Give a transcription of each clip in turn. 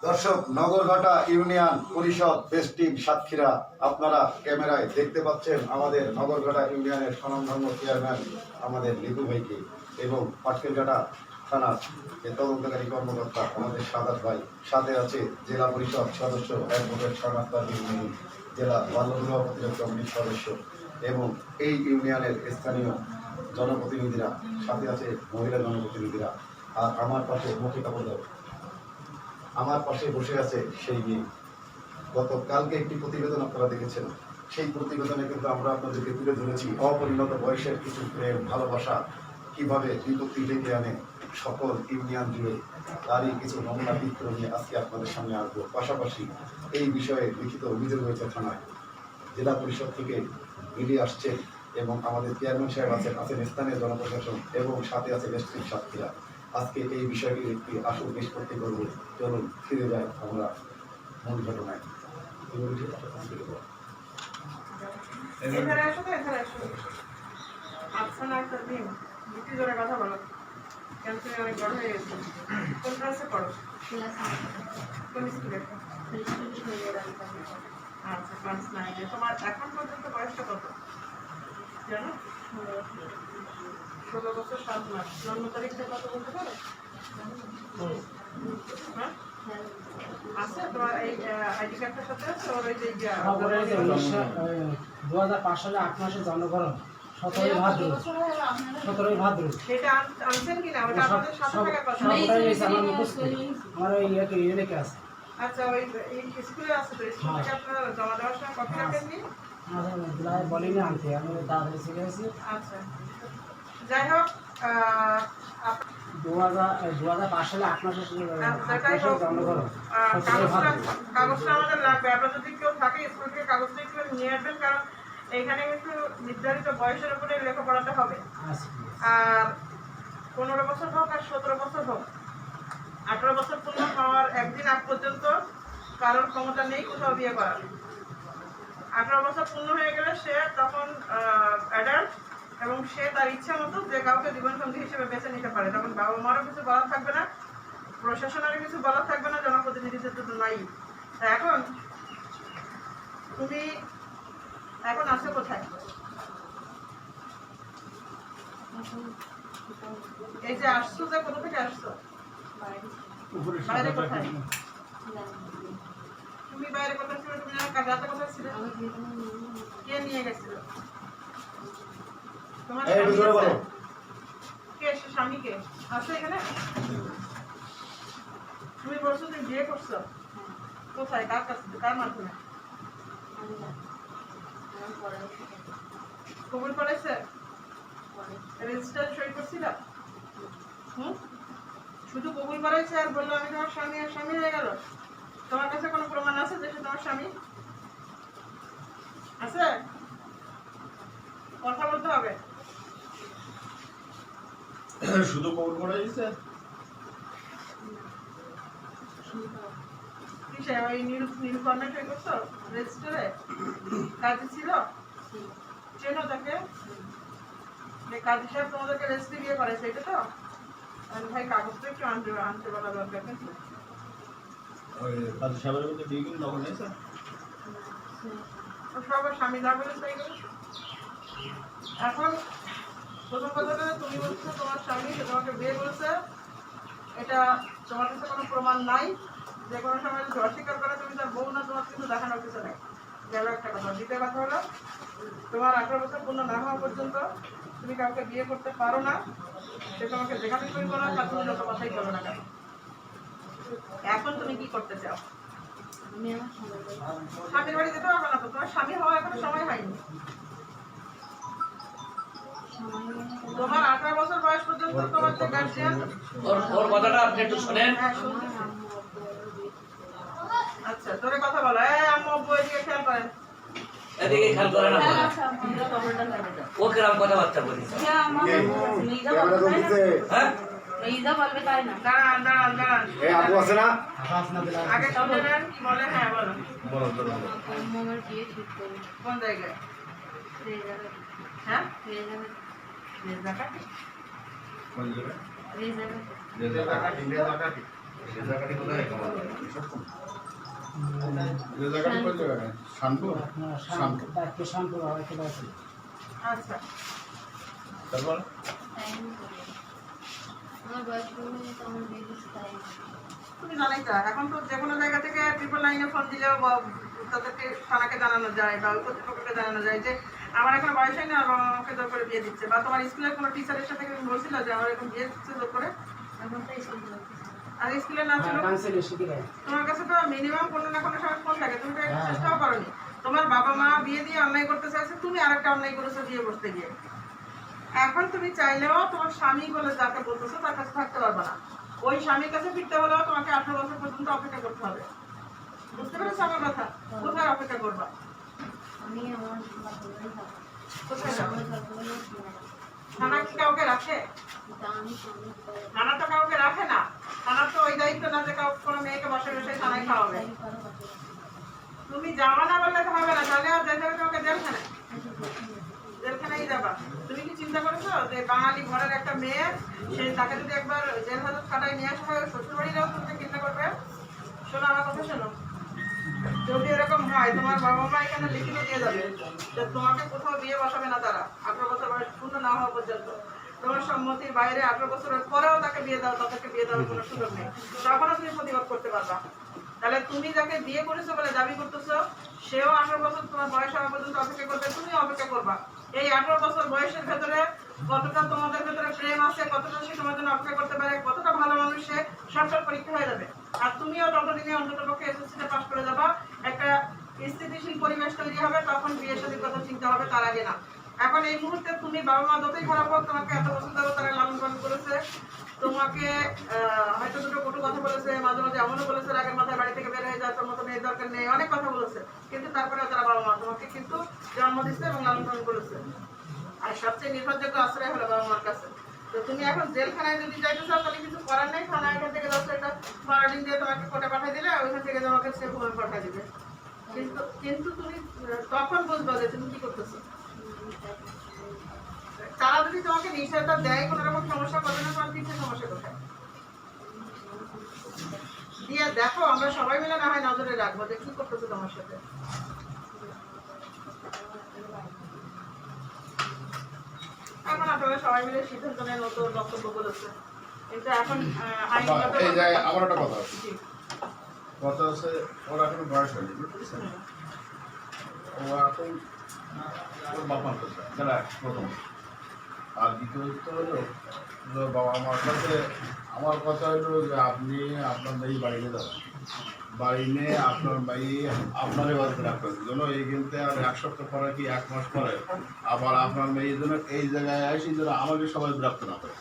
দর্শক, নগরঘাটা ইউনিয়ন পরিষদ বেস্টিং সাতক্ষীরা, আপনারা ক্যামেরায় দেখতে পাচ্ছেন আমাদের নগরঘাটা ইউনিয়নের স্বনামধন্য চেয়ারম্যান আমাদের লিপু ভাইকে এবং পাটকেলঘাটা থানার যে তদন্তকারী কর্মকর্তা আমাদের সাদাত ভাই, সাথে আছে জেলা পরিষদ সদস্য অ্যাডভোকেট শরণার্থী ইউনিয়ন, জেলা বাল্যবিবাহ প্রতিরোধ কমিটির সদস্য এবং এই ইউনিয়নের স্থানীয় জনপ্রতিনিধিরা, সাথে আছে মহিলা জনপ্রতিনিধিরা। আর আমার পাশে মুখে কাপড় আমার পাশে বসে আছে সেই মেয়ে। গতকালকে একটি প্রতিবেদন আপনারা দেখেছেন, সেই প্রতিবেদনে কিন্তু আমরা আপনাদেরকে তুলে ধরেছি অপরিণত বয়সের কিছু প্রেম ভালোবাসা কিভাবে বিপত্তি ডেকে আনে সকল ইউনিয়ন জুড়ে, তারই কিছু নমুনা চিত্র নিয়ে আজকে আপনাদের সামনে আসবো। পাশাপাশি এই বিষয়ে লিখিত অভিযোগ হয়েছে থানায়, জেলা পরিষদ থেকে মিলিয়ে আসছে এবং আমাদের চেয়ারম্যান সাহেব আছেন স্থানীয় জনপ্রশাসন এবং সাথে আছে বেস্টিং সাতক্ষীরা। আজকে এই বিষয়টির একটি আসল নিষ্পত্তি করব। চলুন ফিরে যাই আমরা মূল ঘটনায়। কথা বলো, কেন তুমি অনেক বড় হয়ে গেছো? কোন ক্লাসে পড়ো? কোন স্কুলে? আচ্ছা, ক্লাস 9-এ। তোমার এখন পর্যন্ত বয়সটা কত জানো? 16 বছর 7 মাস। জন্ম তারিখটা কত বলতে পারো? হ্যাঁ, আছে তোমার এই আইডি কার্ডটার সাথে আছে? ওর এই যে 2005 সালে 8 মাসে জন্মগ্রহণ, 17 ভাদ্র। সেটা আনছেন কিনা? ওটা আমাদের সাথে থাকার কথা। আমার ওই ইয়েকে আছে। আচ্ছা, ওই স্কুলে আছে তো? স্কুল থেকে আপনারা জমা দেওয়ার সময় কপি রাখেননি? বলিনি আনতে, আমি তাড়াতাড়ি শিখে গেছি। আচ্ছা, যাই হোক, 2005 সালে 8 মাসে জন্মগ্রহণ, কাগজটা আমাদের লাগবে। আপনার যদি কেউ থাকে স্কুল থেকে কাগজটা একটু নিয়ে আসবেন, কারণ এইখানে কিন্তু নির্ধারিত বয়সের উপরে লেখাপড়াটা হবে। আর 15 বছর হোক আর 17 বছর হোক, 18 বছর পূর্ণ হওয়ার একদিন আগ পর্যন্ত কারোর ক্ষমতা নেই কোথাও বিয়ে করার। 18 বছর পূর্ণ হয়ে গেলে সে তখন অ্যাডাল্ট এবং সে তার ইচ্ছা মতো যে কাউকে জীবনসঙ্গী হিসেবে বেছে নিতে পারে। তখন বাবা মারও কিছু বলার থাকবে না, প্রশাসনেরও কিছু বলার থাকবে না, জনপ্রতিনিধিদের তো নাই। এখন তুমি এখন আসছো কোথায়? এই যে আসছো, যে কোথা থেকে আসছো? বাইরে কোথায়? তুমি বাইরে কোথায় ছিল? তুমি রাতে কোথায় ছিলে? কে নিয়ে গেছিল? তোমার কে? স্বামী কে? আসো এখানে। তুমি বলছো তুমি বিয়ে করছো? কোথায়? কার কাছে? কার মাধ্যমে? কবুল করেছে? রেজিস্টার সই করছিল? শুধু কবুল করেছে আর বললো আমি তোমার স্বামী, আর স্বামী হয়ে গেল? তোমার কাছে কোনো প্রমাণ আছে যে সে তোমার স্বামী? আছে? কথা বলতে হবে। শুধু কবুল করে দিয়েছে? কিসে? ওই নীল ফর্মেট হয়ে করছো রেজিস্টারে? কাজে ছিল? চেনো তাকে? কাজী সাহেব তোমাদেরকে রেজিস্ট্রি বিয়ে করেছে, এটা তো? ভাই কাগজটা একটু আনতে বলা দরকার। কিন্তু সবার স্বামী যা বলেছে এখন প্রথম কথাটা তুমি বলছো তোমার স্বামী সে তোমাকে বিয়ে করেছে, এটা তোমার কাছে কোনো প্রমাণ নাই। যে কোনো সময় যদি অস্বীকার করে তুমি তার বউ না, তোমার কিন্তু দেখানোর কিছু নেই। গেল একটা কথা। দ্বিতীয় কথা হলো, তোমার 18 বছর পূর্ণ না হওয়া পর্যন্ত তুমি কাউকে বিয়ে করতে পারো না। সে তোমাকে যেখানে সই করো না, তুমি যত কথাই করো না কেন। এখন তুমি কি করতে চাও? স্বামীর বাড়ি যেতে পারবে না তো? তোমার স্বামী হওয়া এখনো সময় হয়নি। তোমার 18 বছর বয়স পর্যন্ত তোমার যে গার্জিয়ান, ওর কথাটা আপনি একটু শুনেন। আচ্ছা, তোরে কথা বলো। এই আম্মু আব্বু এদিকে খেয়াল করেন। এদিকে খেয়াল করেন না, ও কিরকম কথাবার্তা বলি। হ্যাঁ, দাঁড়ান দাঁড়ান দাঁড়ান। আপু আছে না? আগে শুনে নেন কি বলে। হ্যাঁ বলো। কোন জায়গায়? হ্যাঁ, শানপুর আপনার শানপুর ডাক্তার শানপুর হয়তো আছে। আচ্ছা তারপর তুমি জানাই তো এখন তো যে কোনো জায়গা থেকে 999 ফোন দিলেও তাদেরকে থানাকে জানানো যায় বা কর্তৃপক্ষকে জানানো যায় যে আমার এখন বয়স হয় না, আর বাবা আমাকে জোর করে বিয়ে দিচ্ছে, বা তোমার স্কুলের কোনো টিচারের সাথে তুমি বলছিল যে আমার এখন বিয়ে দিচ্ছে জোর করে, আর স্কুলে না ছিল কাউন্সিল এসে কি দেয়? তোমার কাছে তো মিনিমাম কোনো না কোনো সময় ফোন থাকে, তুমি তো একটু চেষ্টাও করনি। তোমার বাবা মা বিয়ে দিয়ে অন্যায় করতে চাইছে, তুমি আরেকটা অন্যায় করেছো বিয়ে বসতে গিয়ে। এখন তুমি চাইলেও তোমার স্বামী বলে যাকে বলতেছো তার কাছে থাকতে পারবে না। ওই স্বামীর কাছে ফিরতে হলেও তোমাকে 18 বছর পর্যন্ত অপেক্ষা করতে হবে। বুঝতে পেরেছো আমার কথা? কোথায় অপেক্ষা করবা? কোথায় যাবে? থানা কি কাউকে রাখে? থানা তো কাউকে রাখে না। থানার তো ওই দায়িত্ব না যে কোনো মেয়েকে বসে বসে থানায় খাওয়াবে। তুমি যাওয়া না বললে তো হবে না, তাহলে আর যেতে হবে তোমাকে জেলখানায়। জেলখানায় যাবা। তুমি কি চিন্তা করেছো যে বাঙালি ঘরের একটা মেয়ে, সে তাকে যদি একবার জেল হাজত খাটায় নিয়ে আসা হয়, শ্বশুর বাড়িরাও তোমাকে চিন্তা করবে? শোনো আমার কথা শোনো, যদি এরকম হয় তোমার বাবা মা এখানে লিখিত দিয়ে যাবে যে তোমাকে কোথাও বিয়ে বসাবে না তারা 18 বছর বয়স পূর্ণ না হওয়া পর্যন্ত। তোমার সম্মতির বাইরে 18 বছরের পরেও তাকে বিয়ে দাও, তাদেরকে বিয়ে দেওয়ার কোনো সুযোগ নেই, তখনও তুমি প্রতিবাদ করতে পারবা। তাহলে তুমি যাকে বিয়ে করেছো বলে দাবি করতেছো, সেও 18 বছর তোমার বয়স হওয়া পর্যন্ত অপেক্ষা করবে, তুমিও অপেক্ষা করবা। এই 18 বছর বয়সের ভেতরে কতটা তোমাদের ভেতরে প্রেম আছে, কতটা সে তোমার জন্য অপেক্ষা করতে পারে, কতটা ভালো মানুষ সে, সব পরীক্ষা হয়ে যাবে। আর তুমিও ততদিনে অন্তত পক্ষে এসএসসিতে পাস করে যাবা, একটা স্থিতিশীল পরিবেশ তৈরি হবে, তখন বিয়ে শাদীর কথা চিন্তা হবে, তার আগে না। এখন এই মুহূর্তে তুমি বাবা মা যতই খারাপ হোক, তোমাকে এত বছর ধরে তারা লালন পালন করেছে, তোমাকে হয়তো দুটো কটু কথা বলেছে, মাঝে মাঝে এমনও বলেছে রাগের মাথায় বাড়ি থেকে বের হয়ে যাওয়ার তোর মতো মেয়ের দরকার নেই, অনেক কথা বলেছে, কিন্তু তারপরে তারা বাবা মা তোমাকে কিন্তু জন্ম দিচ্ছে এবং লালন পালন করেছে। আর সবচেয়ে নির্ভরযোগ্য আশ্রয় হলো বাবা মার কাছে। তো তুমি এখন জেলখানায় যদি যাইতে চাও, তাহলে কিছু করার নেই, থানা এখান থেকে 10 একটা ফরওয়ার্ডিং দিয়ে তোমাকে কোর্টে পাঠিয়ে দিলে ওইখান থেকে তোমাকে সে ভূমি পাঠিয়ে দিবে। কিন্তু কিন্তু তুমি তখন বুঝবা যে তুমি কি করতেছো। তারা যদি তোমাকে নিষেধটা দেয়, কোনো রকম সমস্যা করবে না, তোমার পিছিয়ে সমস্যা কোথায় দিয়ে দেখো, আমরা সবাই মিলে না হয় নজরে রাখবো যে কি করতেছো তোমার সাথে। এখন আপনারা সবাই মিলে সিদ্ধান্ত নেন, নতুন বক্তব্য বলেছে, কিন্তু এখন আইনগত এই যে আমার একটা কথা আছে, জি। কথা আছে, ওর এখন বয়স হয়নি, বুঝতেছেন? ও এখন ওর বাবার কথা যারা প্রথম, আর দ্বিতীয়ত হলো যে বাবা আমার কাছে, আমার কথা হলো যে আপনি আপনার মেয়ে বাড়ি নিয়ে যাবেন, বাড়ি নিয়ে আপনার মেয়ে আপনারই বাড়িতে রাখবেন যেন এইখানতে আর 1 সপ্তাহ পরে কি 1 মাস পরে আবার আপনার মেয়ের জন্য এই জায়গায় আসি যেন আমাকে সবাই বিরক্ত না করে,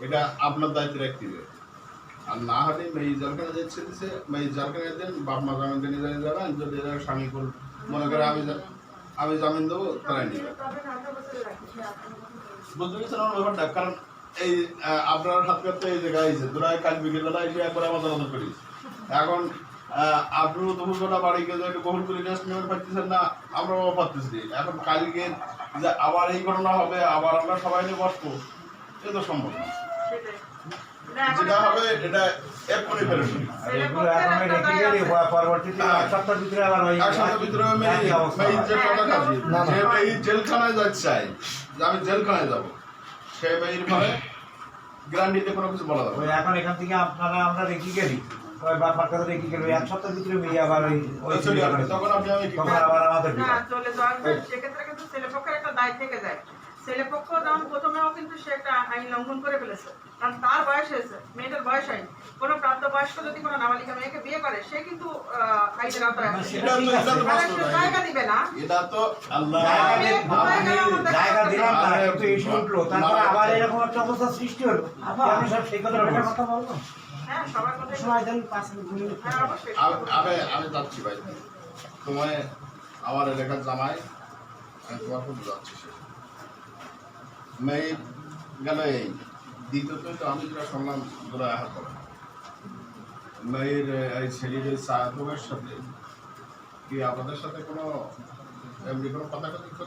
এটা আপনার দায়িত্বে রাখতে হবে। আর না হলে মেয়ে জলখানে যাচ্ছে দিচ্ছে, মেয়ে জলখানে দেন, বাপ মা জামিনকে নিয়ে যাবেন, যদি এরা স্বামী করুন মনে করে আমি জামিন দেবো, তারাই নেবে। বুঝতে পেরেছেন আমার ব্যাপারটা? কারণ এই আপনার হাত করতে এই জায়গায় এসে তোরা কাল বিকেলবেলা এসে একবার আমার তদন্ত করিস। এখন আপনিও দুপুরবেলা বাড়ি গিয়ে যে বহুল করে রেস্ট নেবেন পারতেছেন না, আমরাও পারতেছি। এখন কালকে যে আবার এই ঘটনা হবে, আবার আমরা সবাই নিয়ে বসবো, এ তো সম্ভব না। যেটা হবে এটা এক্ষুনি ফেরত দিন। পরবর্তীতে 1 সপ্তাহের ভিতরে আবার ওই 1 সপ্তাহের ভিতরে জেলখানায় যাচ্ছে চাই যে আমি জেলখানায় যাবো, সে মেয়ের ফলে গ্যারান্টিতে কোনো কিছু বলা যাবে। ওই এখন এখান থেকে আমরা রেখে গেলি, ওই বাবার কথা রেখে গেল, 1 সপ্তাহের ভিতরে মেয়ে আবার ওই চলে যাবে, তখন আপনি আমি কি তখন আবার আমাদের না চলে যাওয়ার সেক্ষেত্রে কিন্তু ছেলেপক্ষের একটা দায় থেকে যায়। ছেলেপক্ষ যেমন প্রথমেও কিন্তু সে একটা আইন লঙ্ঘন করে ফেলেছে, কারণ তার বয়স হয়েছে, মেয়েটার বয়স হয়নি। কোনো প্রাপ্তবয়স্ক যদি কোনো নাবালিকা মেয়েকে বিয়ে করে, সে কিন্তু আইনের আওতায় আসে, জায়গা দিবে না। এটা তো আল্লাহ জায়গা দিলাম না, কিন্তু ইস্যু উঠলো, তারপর আবার এরকম একটা অবস্থা সৃষ্টি হলো। আমি সব সেই কথা বলবো। হ্যাঁ সবার কথাই সময় দেন 5 মিনিট। হ্যাঁ অবশ্যই। আমি যাচ্ছি ভাই, তোমায় আমার এলাকার জামাই, আমি তোমার খুব যাচ্ছি। মেয়ে গেল এই দ্বিতীয়ত তো আমি যেটা শুনলাম তোরা আহার করে মেয়ের এই ছেলেদের সাহেবের সাথে কি আপনাদের সাথে কোনো এমনি কোনো কথা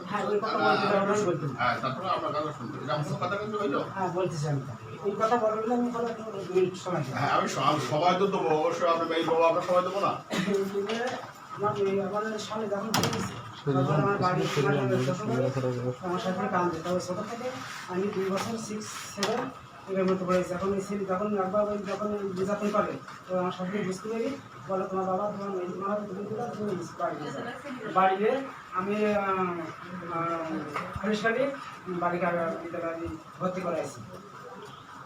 হ্যাঁ, ওই কথা বলতে আমরা বলতে। হ্যাঁ, তারপরে আমরা কথা শুনবো, এটা কোনো কথা কিন্তু হইলো। হ্যাঁ বলতেছি আমি। এই কথা বললে আমি কোনো 2 মিনিট সময় দিই। হ্যাঁ, আমি সবাই তো দেবো, অবশ্যই আপনি এই বাবা আপনার সবাই দেবো না। আমার মেয়ে আমাদের সামনে যখন পড়েছে, তখন আমার বাড়ি আমার সাথে কাম দিতে হবে। ছোটো থেকে আমি 2 বছর 6, 7 এর মতো পড়েছি। এখন এই ছেলে যখন একবার যখন নির্যাতন করে, তো আমার সাথে বুঝতে পারি, বলে তোমার বাবা তোমার মেয়ে তোমার তুমি বাড়ি নিয়ে যাও। বাড়ি গিয়ে আমি পুলিশকারী বাড়িকে বিদ্যালয়ে ভর্তি করাইছি।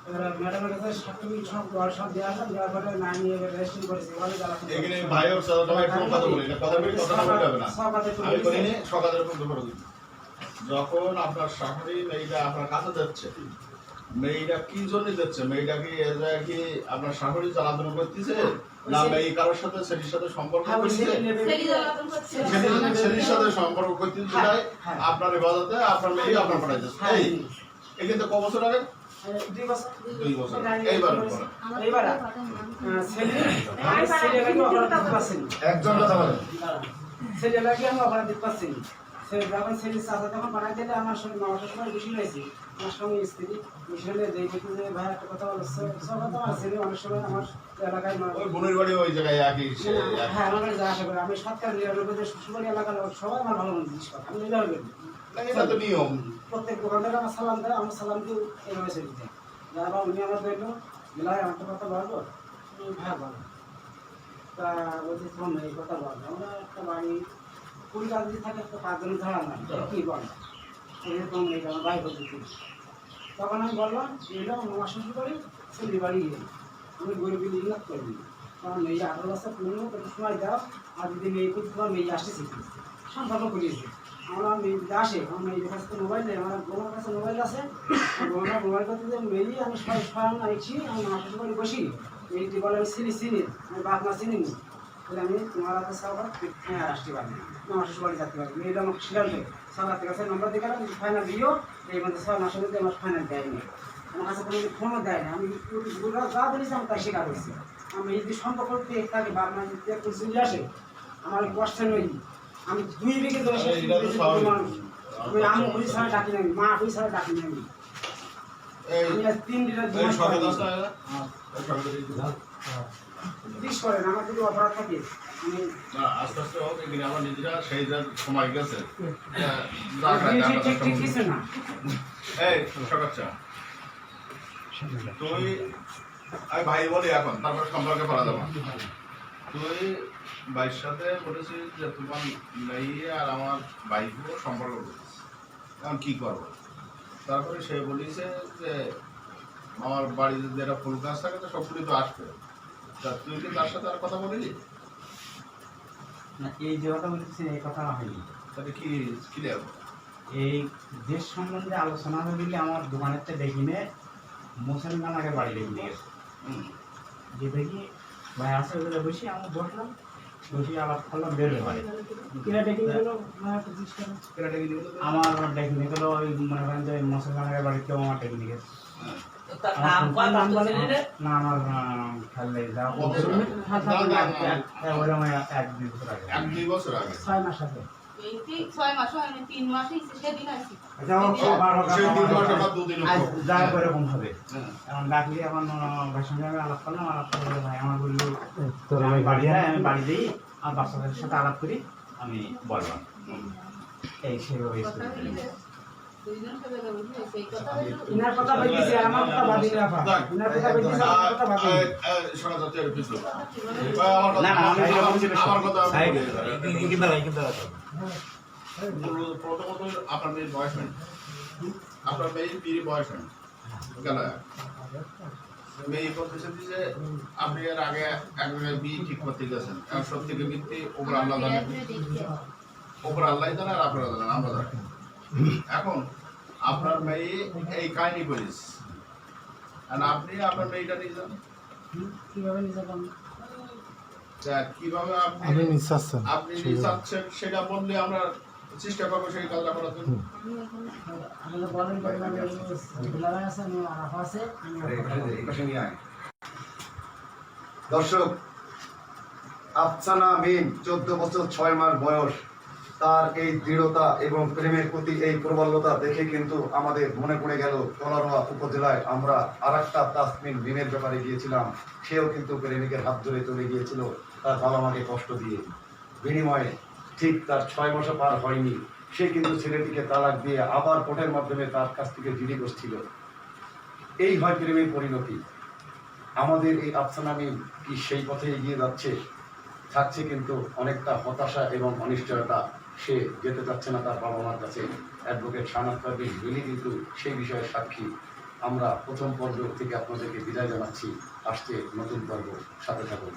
এবার ম্যাডামের কাছে সার্টিফিকেট সব দেওয়া হয়, দেওয়ার পরে না নিয়ে রেজিস্ট্রি করেছি। বলে যারা এখানে ভাইয়ের সাথে তোমায় একটু কথা বলি, এটা কথা বলি, কথা বলতে হবে না। আমি বলিনি সকালের উপর দুপুরে দিই। যখন আপনার শাশুড়ি মেয়েটা আপনার কাছে যাচ্ছে, মেয়েটা কি জন্য যাচ্ছে? মেয়েটা কি কি আপনার শাশুড়ি জ্বালাতন করতেছে, না মেয়ে কারোর সাথে ছেলের সাথে সম্পর্ক করতেছে? ছেলের সাথে সম্পর্ক করতেছে, তাই আপনার ইবাদতে আপনার মেয়ে আপনার পাঠাইছে। এই কিন্তু ক বছর আগে? 2 বছর। 2 বছর। এইবার বলেন। এইবার ছেলে লাগে অপরাধ দিতে পারছেন। একজন কথা বলেন। ছেলে লাগে আমি অপরাধ দিতে পারছি। যখন ছেলের চাচা তখন বানাই দিলে আমার সঙ্গে আমার সময় বেশি হয়েছে। আমার সঙ্গে স্ত্রী বেশি হলে দেখি যে ভাই একটা কথা বলো, সব কথা আমার ছেলে অনেক সময় আমার এলাকায় ওই বোনের বাড়ি ওই জায়গায় একই। হ্যাঁ আমার যা আশা করি আমি 99% শ্বশুরবাড়ি এলাকার লোক সবাই আমার ভালো মনে জিনিস করে। আমি এইভাবে করি। এটা তো নিয়ম। প্রত্যেক দোকানদার আমার সালাম দেয়, আমার সালাম দিয়ে এইভাবে চলে যায়। যারা উনি আমার দেখলো গেলায় আমার একটা কথা বলবো, হ্যাঁ বলো। তা বলছি শোন এই কথা বল, আমরা একটা বাড়ি পরিবার যদি থাকে একটা 5 জন ধরা না কি বল, এরকম এই আমার ভাই বলছি। তখন আমি বললাম এলাম আমার শ্বশুর বাড়ি ছেলে বাড়ি আমি গরিবী ইলাপ করিনি, কারণ মেয়ে 18 বছর পূর্ণ একটু সময় দাও, আর যদি মেয়ে তোমার মেয়ে আসতেছি সম্পর্ক করিয়েছে। আমরা মেয়ে যদি আসে আমার মেয়েদের কাছে তো মোবাইল নেই, আমার বোনের কাছে মোবাইল আছে, বোনের মোবাইল করতে যে মেয়ে আমি সরান আইছি, আমি আমার শ্বশুর বাড়ি বসি, মেয়েটি বলে আমি চিনি আমি বাপ মা চিনি নি, তাহলে আমি তোমার কাছে সবার হ্যাঁ আসতে পারি আমার শ্বশুর বাড়ি যেতে পারি। মেয়েটা আমাকে শিকার দেয় সবার কাছে নম্বর দিয়ে গেলাম ফাইনাল দিও, এই মধ্যে 6 মাসের মধ্যে আমার ফাইনাল দেয়নি, আমার কাছে কোনো ফোনও দেয় না। আমি যা বলেছি আমি তাই শিকার হয়েছি। আমি যদি সম্পর্ক করতে থাকে বাপ মা যদি একটু চলে আসে আমার কষ্ট নেই, আমি 2 বিঘে ধরে আমি ওই ছাড়া ডাকি নাই, মা ওই ছাড়া ডাকি নাই, আমি আজ 3 দিনের জিজ্ঞেস করেন আমার যদি অপরাধ থাকে আমি আস্তে আস্তে হোক, এখানে আমার নিজেরা সেই সময় গেছে। ঠিক কিছু না। এই সকাচ্ছা তুই আমি ভাই বলি এখন, তারপর সম্পর্কে পড়া যাবো। তুই ভাইয়ের সাথে বলেছিস যে তোমার মেয়ে আর আমার ভাইকেও সম্পর্ক করেছিস, এখন কি করবো? তারপরে সে বলেছে যে আমার বাড়িতে যেটা ফুল গাছ থাকে তো সবগুলি তো আসবে, তা তুই কি তার সাথে আর কথা বলিনি? না, এই যে কথা বলতেছেন এই কথা হয়নি। তাহলে কি ক্লিয়ার? এই দেশ সম্বন্ধে আলোচনা হয়ে গেলে আমার দোকানেরটা দেখিনে মুসলমান আগে বাড়ি লেগে গেছে, যে দেখি ভাই আসে ওগুলো বসি আমি বসলাম, বসি আলাপ করলাম, বের হয়ে বাড়ি আমার টেকনিক হলো ওই মনে করেন যে মুসলমান আগে বাড়িতেও আমার টেকনিক আছে। তার নাম কয় নাম বলেন রে? না আমার খেয়াল নেই, যা ওরকম 1-2 বছর আগে। 1-2 বছর আগে 6 মাস আগে। এই 6 মাস হয় না, 3 মাসই সেদিন আসি। আচ্ছা, আমার সেই 3 মাস বা 2 দিন আজ যা এরকম হবে। এখন ডাকলি এখন ভাইয়ের সঙ্গে আমি আলাপ করলাম, আলাপ করে ভাই আমার বললো আমি বাড়ি যাই, আমি বাড়ি দিই আর বাচ্চাদের সাথে আলাপ করি, আমি বললাম এই সেভাবে দুইজন সাথে বলছি সেই কথা হলো। ইনার কথা বলতেছি আর আমার কথা বাদি রাখা, ইনার কথা বলতেছি আমার কথা বাদি। শোনা যাচ্ছে এর পিছু না, না, আমি যেটা বলছি আমার কথা হ্যাঁ প্রথমত আপনার মেয়ের বয়স নেই, আপনার মেয়ের বিয়ের বয়স নেই কেন? মেয়ে বলতেছেন যে আপনি এর আগে এক জায়গায় বিয়ে ঠিক করতে গেছেন, এখন সব থেকে মিথ্যে ওপর আল্লাহ জানে, ওপর আল্লাহ জানে আর আপনারা জানেন, আমরা জানি। এখন আপনার মেয়ে এই কাহিনী করিস আর আপনি আপনার মেয়েটা নিয়ে যান, কিভাবে নিয়ে যাবেন? কিভাবে আপনি নিচ্ছেন সেটা বললে আমরা চেষ্টা করবো সেই কাজটা করার জন্য। আমাদের বলেন বিদ্যালয় আছে, আমি আরাফা আছে, আমি দর্শক, আফসানা মিম 14 বছর 6 মাস বয়স, তার এই দৃঢ়তা এবং প্রেমের প্রতি এই প্রবলতা দেখে কিন্তু আমাদের মনে পড়ে গেল তলারোয়া উপজেলায় আমরা আরেকটা তাসমিন রিমের ব্যাপারে গিয়েছিলাম। সেও কিন্তু প্রেমিকের হাত ধরে চলে গিয়েছিল তার বাবা মাকে কষ্ট দিয়ে। বিনিময়ে ঠিক তার 6 মাসও পার হয়নি, সে কিন্তু ছেলেটিকে তালাক দিয়ে আবার কোর্টের মাধ্যমে তার কাছ থেকে জিডি করছিল। এই হয় প্রেমের পরিণতি। আমাদের এই আফসানা মিম কি সেই পথে এগিয়ে যাচ্ছে? থাকছে কিন্তু অনেকটা হতাশা এবং অনিশ্চয়তা। সে যেতে চাচ্ছে না তার বাবা মার কাছে। অ্যাডভোকেট শাহনাজ পারভীন মিলি কিন্তু সেই বিষয়ে সাক্ষী। আমরা প্রথম পর্ব থেকে আপনাদেরকে বিদায় জানাচ্ছি। আসছে নতুন পর্ব, সাথে থাকুন।